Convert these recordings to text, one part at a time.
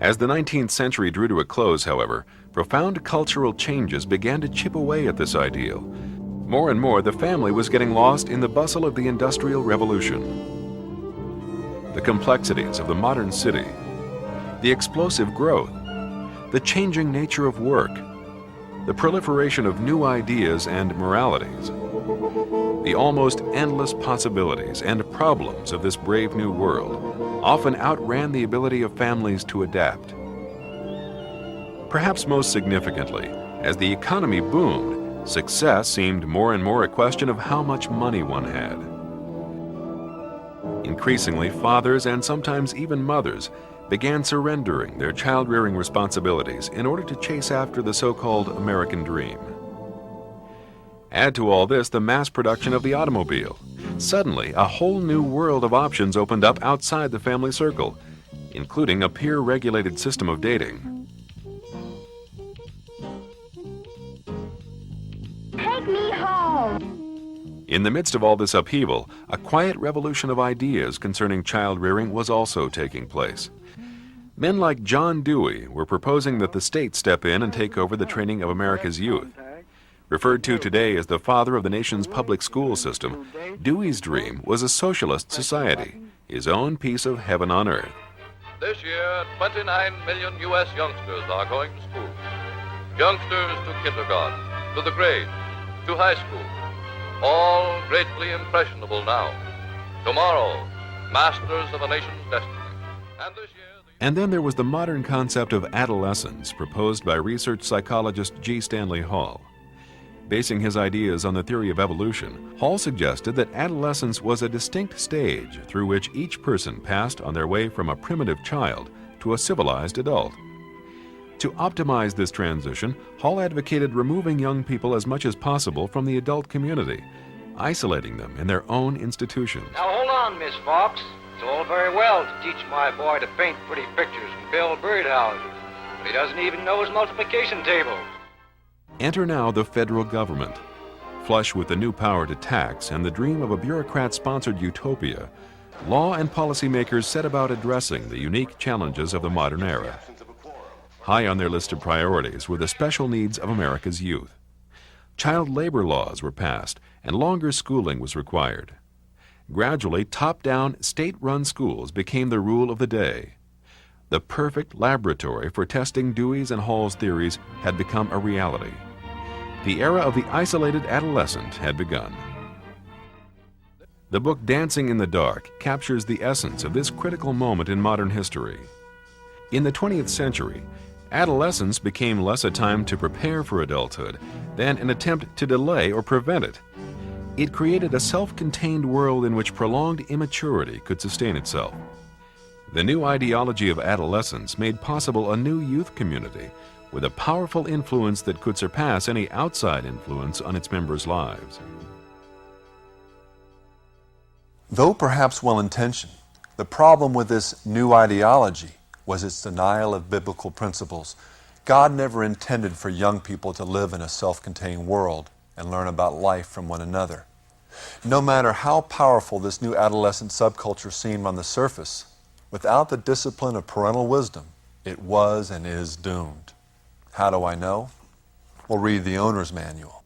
As the 19th century drew to a close, however, profound cultural changes began to chip away at this ideal. More and more, the family was getting lost in the bustle of the Industrial Revolution. The complexities of the modern city, the explosive growth, the changing nature of work, the proliferation of new ideas and moralities, the almost endless possibilities and problems of this brave new world often outran the ability of families to adapt. Perhaps most significantly, as the economy boomed, success seemed more and more a question of how much money one had. Increasingly, fathers and sometimes even mothers began surrendering their child-rearing responsibilities in order to chase after the so-called American dream. Add to all this the mass production of the automobile. Suddenly, a whole new world of options opened up outside the family circle, including a peer-regulated system of dating. Take me home! In the midst of all this upheaval, a quiet revolution of ideas concerning child-rearing was also taking place. Men like John Dewey were proposing that the state step in and take over the training of America's youth. Referred to today as the father of the nation's public school system, Dewey's dream was a socialist society, his own piece of heaven on earth. This year, 29 million U.S. youngsters are going to school. Youngsters to kindergarten, to the grades, to high school. All greatly impressionable now. Tomorrow, masters of a nation's destiny. And this year... And then there was the modern concept of adolescence proposed by research psychologist G. Stanley Hall. Basing his ideas on the theory of evolution, Hall suggested that adolescence was a distinct stage through which each person passed on their way from a primitive child to a civilized adult. To optimize this transition, Hall advocated removing young people as much as possible from the adult community, isolating them in their own institutions. Now hold on, Miss Fox. It's all very well to teach my boy to paint pretty pictures and build birdhouses, but he doesn't even know his multiplication table. Enter now the federal government. Flush with the new power to tax and the dream of a bureaucrat-sponsored utopia, law and policymakers set about addressing the unique challenges of the modern era. High on their list of priorities were the special needs of America's youth. Child labor laws were passed, and longer schooling was required. Gradually, top-down, state-run schools became the rule of the day. The perfect laboratory for testing Dewey's and Hall's theories had become a reality. The era of the isolated adolescent had begun. The book Dancing in the Dark captures the essence of this critical moment in modern history. In the 20th century, adolescence became less a time to prepare for adulthood than an attempt to delay or prevent it. It created a self-contained world in which prolonged immaturity could sustain itself. The new ideology of adolescence made possible a new youth community with a powerful influence that could surpass any outside influence on its members' lives. Though perhaps well-intentioned, the problem with this new ideology was its denial of biblical principles. God never intended for young people to live in a self-contained world and learn about life from one another. No matter how powerful this new adolescent subculture seemed on the surface, without the discipline of parental wisdom, it was and is doomed. How do I know? Well, read the owner's manual.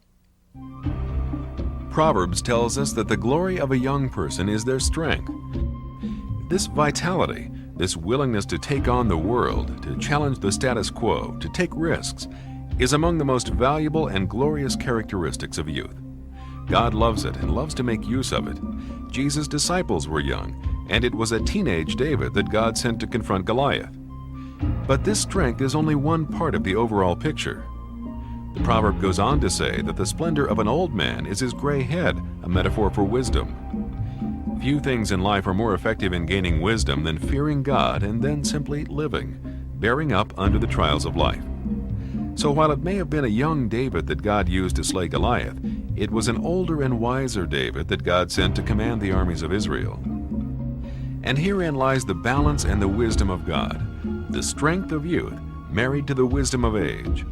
Proverbs tells us that the glory of a young person is their strength. This vitality, this willingness to take on the world, to challenge the status quo, to take risks, is among the most valuable and glorious characteristics of youth. God loves it and loves to make use of it. Jesus' disciples were young, and it was a teenage David that God sent to confront Goliath. But this strength is only one part of the overall picture. The proverb goes on to say that the splendor of an old man is his gray head, a metaphor for wisdom. Few things in life are more effective in gaining wisdom than fearing God and then simply living, bearing up under the trials of life. So while it may have been a young David that God used to slay Goliath, it was an older and wiser David that God sent to command the armies of Israel. And herein lies the balance and the wisdom of God, the strength of youth married to the wisdom of age.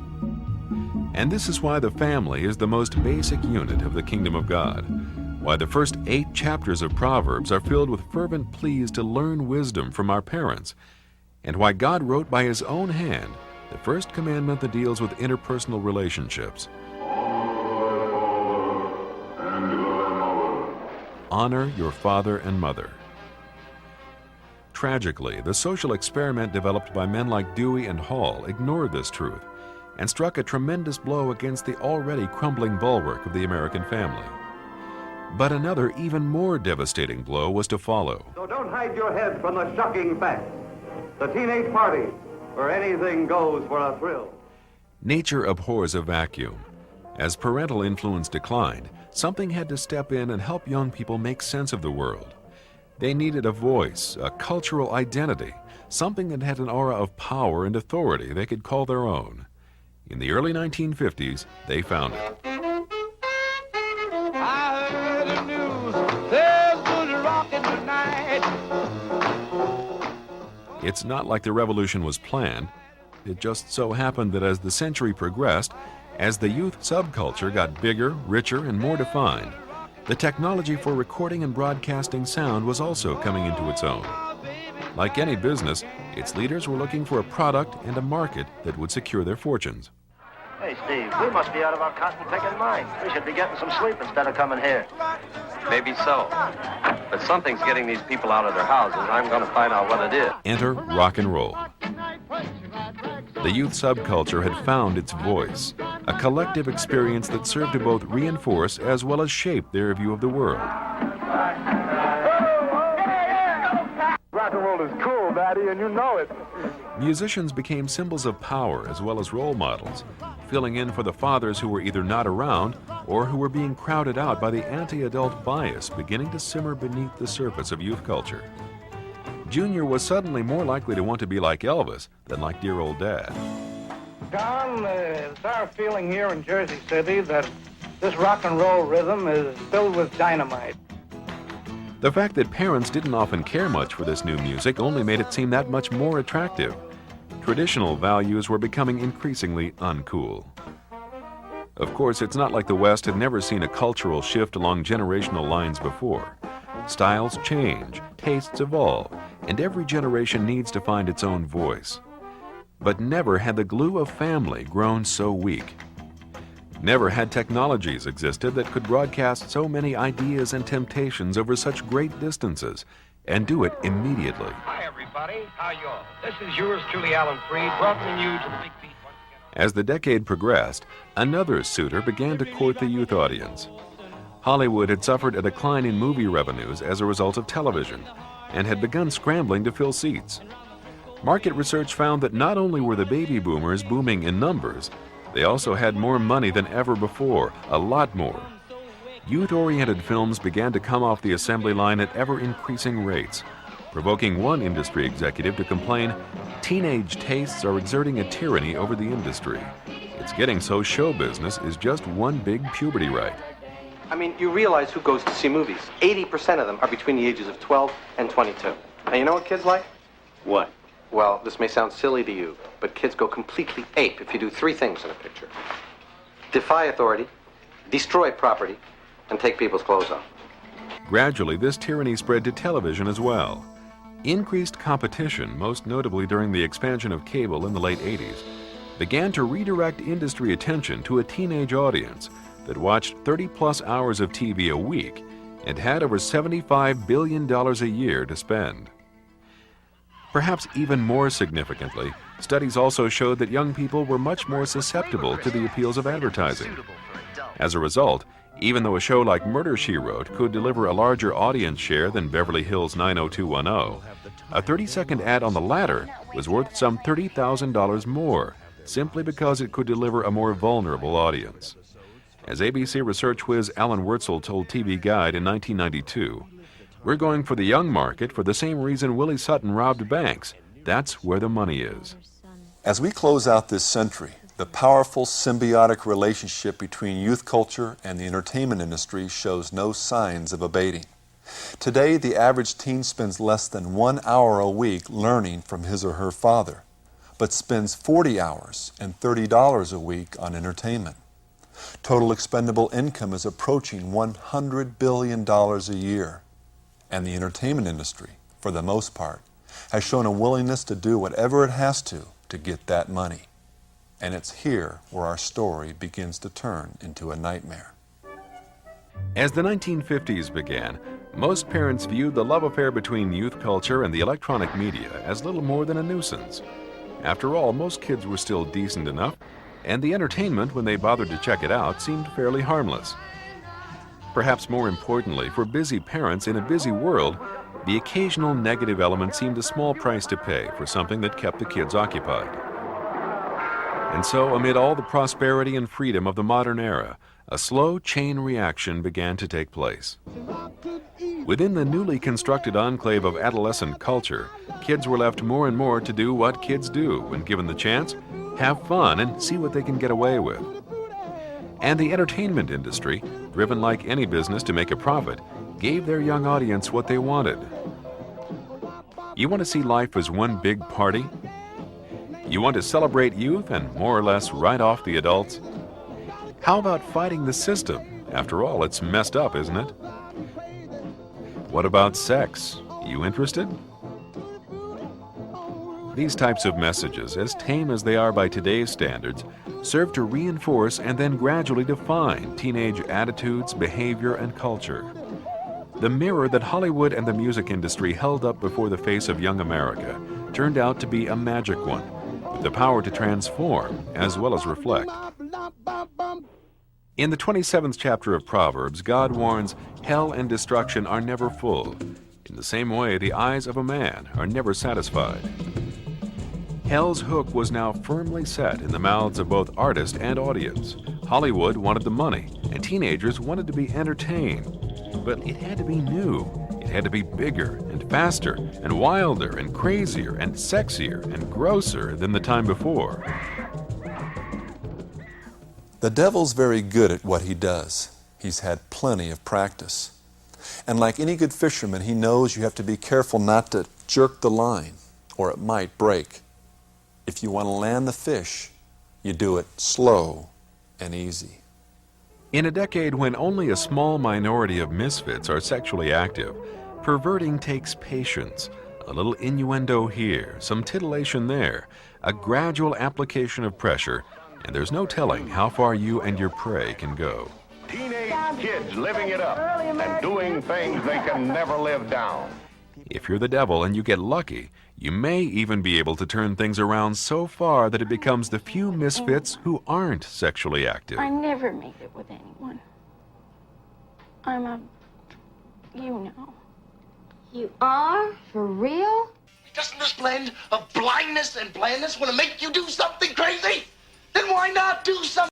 And this is why the family is the most basic unit of the kingdom of God, why the first 8 chapters of Proverbs are filled with fervent pleas to learn wisdom from our parents, and why God wrote by His own hand the first commandment that deals with interpersonal relationships. Honor your father and mother. Tragically, the social experiment developed by men like Dewey and Hall ignored this truth and struck a tremendous blow against the already crumbling bulwark of the American family. But another, even more devastating blow was to follow. So don't hide your head from the shocking fact. The teenage party, where anything goes for a thrill. Nature abhors a vacuum. As parental influence declined, something had to step in and help young people make sense of the world. They needed a voice, a cultural identity, something that had an aura of power and authority they could call their own. In the early 1950s, they found it. I heard the news, there's good rockin' tonight. It's not like the revolution was planned. It just so happened that as the century progressed, as the youth subculture got bigger, richer, and more defined, the technology for recording and broadcasting sound was also coming into its own. Like any business, its leaders were looking for a product and a market that would secure their fortunes. Hey, Steve, we must be out of our cotton-picking mind. We should be getting some sleep instead of coming here. Maybe so. But something's getting these people out of their houses. I'm going to find out what it is. Enter rock and roll. The youth subculture had found its voice, a collective experience that served to both reinforce as well as shape their view of the world. Rock and roll is cool, Daddy, and you know it. Musicians became symbols of power as well as role models, filling in for the fathers who were either not around or who were being crowded out by the anti-adult bias beginning to simmer beneath the surface of youth culture. Junior was suddenly more likely to want to be like Elvis than like dear old Dad. Don, it's our feeling here in Jersey City that this rock and roll rhythm is filled with dynamite. The fact that parents didn't often care much for this new music only made it seem that much more attractive. Traditional values were becoming increasingly uncool. Of course, it's not like the West had never seen a cultural shift along generational lines before. Styles change, tastes evolve, and every generation needs to find its own voice. But never had the glue of family grown so weak. Never had technologies existed that could broadcast so many ideas and temptations over such great distances, and do it immediately. Hi, everybody. How you all? This is yours truly, Alan Freed, welcoming you to the Big Beat once again. As the decade progressed, another suitor began to court the youth audience. Hollywood had suffered a decline in movie revenues as a result of television, and had begun scrambling to fill seats. Market research found that not only were the baby boomers booming in numbers, they also had more money than ever before, a lot more. Youth-oriented films began to come off the assembly line at ever-increasing rates, provoking one industry executive to complain, "Teenage tastes are exerting a tyranny over the industry. It's getting so show business is just one big puberty rite." I mean, you realize who goes to see movies. 80% of them are between the ages of 12 and 22. Now, you know what kids like? What? Well, this may sound silly to you, but kids go completely ape if you do three things in a picture. Defy authority, destroy property, and take people's clothes off. Gradually, this tyranny spread to television as well. Increased competition, most notably during the expansion of cable in the late 80s, began to redirect industry attention to a teenage audience that watched 30-plus hours of TV a week and had over $75 billion a year to spend. Perhaps even more significantly, studies also showed that young people were much more susceptible to the appeals of advertising. As a result, even though a show like Murder, She Wrote could deliver a larger audience share than Beverly Hills 90210, a 30-second ad on the latter was worth some $30,000 more, simply because it could deliver a more vulnerable audience. As ABC research whiz Alan Wurtzel told TV Guide in 1992, "We're going for the young market for the same reason Willie Sutton robbed banks. That's where the money is." As we close out this century, the powerful symbiotic relationship between youth culture and the entertainment industry shows no signs of abating. Today, the average teen spends less than 1 hour a week learning from his or her father, but spends 40 hours and $30 a week on entertainment. Total expendable income is approaching $100 billion a year, and the entertainment industry, for the most part, has shown a willingness to do whatever it has to get that money. And it's here where our story begins to turn into a nightmare. As the 1950s began, most parents viewed the love affair between youth culture and the electronic media as little more than a nuisance. After all, most kids were still decent enough, and the entertainment, when they bothered to check it out, seemed fairly harmless. Perhaps more importantly, for busy parents in a busy world, the occasional negative element seemed a small price to pay for something that kept the kids occupied. And so, amid all the prosperity and freedom of the modern era, a slow chain reaction began to take place. Within the newly constructed enclave of adolescent culture, kids were left more and more to do what kids do when given the chance: have fun and see what they can get away with. And the entertainment industry, driven like any business to make a profit, gave their young audience what they wanted. You want to see life as one big party? You want to celebrate youth and more or less write off the adults? How about fighting the system? After all, it's messed up, isn't it? What about sex? You interested? These types of messages, as tame as they are by today's standards, serve to reinforce and then gradually define teenage attitudes, behavior, and culture. The mirror that Hollywood and the music industry held up before the face of young America turned out to be a magic one, with the power to transform as well as reflect. In the 27th chapter of Proverbs, God warns, hell and destruction are never full. In the same way, the eyes of a man are never satisfied. Hell's hook was now firmly set in the mouths of both artist and audience. Hollywood wanted the money, and teenagers wanted to be entertained. But it had to be new. It had to be bigger and faster and wilder and crazier and sexier and grosser than the time before. The devil's very good at what he does. He's had plenty of practice. And like any good fisherman, he knows you have to be careful not to jerk the line, or it might break. If you want to land the fish, you do it slow and easy. In a decade when only a small minority of misfits are sexually active, perverting takes patience. A little innuendo here, some titillation there, a gradual application of pressure, and there's no telling how far you and your prey can go. Teenage kids living it up and doing things they can never live down. If you're the devil and you get lucky, you may even be able to turn things around so far that it becomes the few misfits who aren't sexually active. I never made it with anyone. You know. You are? For real? Doesn't this blend of blindness and blandness want to make you do something crazy? Then why not do something?